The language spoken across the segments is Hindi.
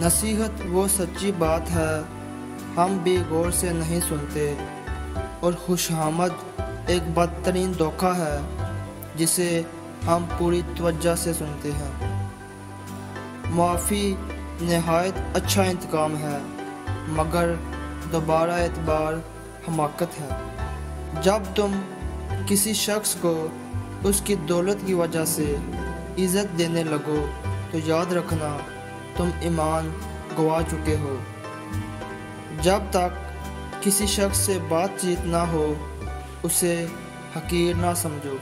नसीहत वो सच्ची बात है हम भी गौर से नहीं सुनते, और खुशामद एक बदतरीन धोखा है जिसे हम पूरी तवज्जो से सुनते हैं। माफ़ी नहायत अच्छा इंतकाम है, मगर दोबारा एतबार हमाकत है। जब तुम किसी शख्स को उसकी दौलत की वजह से इज़्ज़त देने लगो तो याद रखना तुम ईमान गवा चुके हो। जब तक किसी शख्स से बातचीत ना हो उसे हकीर ना समझो।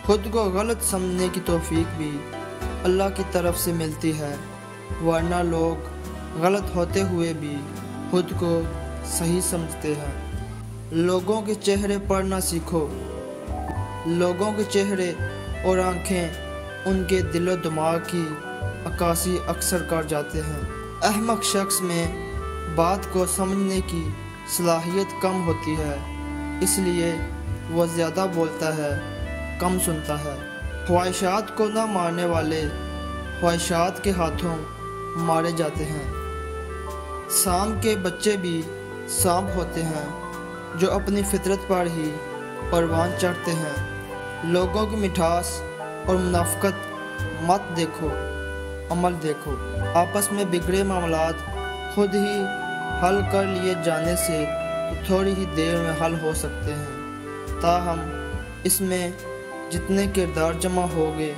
खुद को गलत समझने की तौफीक भी अल्लाह की तरफ से मिलती है, वरना लोग गलत होते हुए भी खुद को सही समझते हैं। लोगों के चेहरे पर ना सीखो। लोगों के चेहरे और आंखें उनके दिलो दिमाग की अक्कासी अक्सर कर जाते हैं। अहमक शख्स में बात को समझने की सलाहियत कम होती है, इसलिए वह ज़्यादा बोलता है, कम सुनता है। ख्वाहिशात को न मारने वाले ख्वाहिशात के हाथों मारे जाते हैं। सांप के बच्चे भी सांप होते हैं जो अपनी फितरत पर ही परवान चढ़ते हैं। लोगों की मिठास और मुनाफ़क़त मत देखो, अमल देखो। आपस में बिगड़े मामलात खुद ही हल कर लिए जाने से तो थोड़ी ही देर में हल हो सकते हैं, ताहम इसमें जितने किरदार जमा होंगे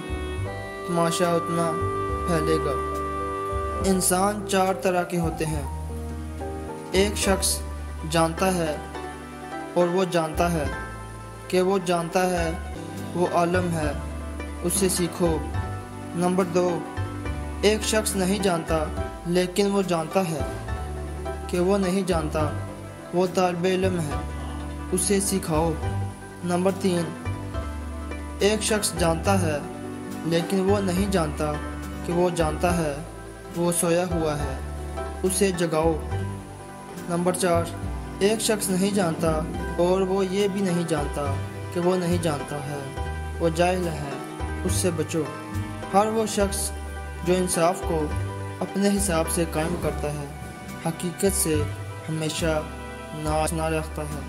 तमाशा उतना फैलेगा। इंसान चार तरह के होते हैं। एक शख्स जानता है और वो जानता है कि वो जानता है, वो आलम है, उससे सीखो। नंबर 2, एक शख्स नहीं जानता लेकिन वो जानता है कि वो नहीं जानता, वो तालिबे इल्म है, उसे सिखाओ। नंबर 3, एक शख्स जानता है लेकिन वो नहीं जानता कि वो जानता है, वो सोया हुआ है, उसे जगाओ। नंबर 4, एक शख्स नहीं जानता और वो ये भी नहीं जानता कि वो नहीं जानता है, वो जाहिल है, उससे बचो। हर वो शख्स जो इंसाफ को अपने हिसाब से कायम करता है, हकीकत से हमेशा नाश ना रखता है।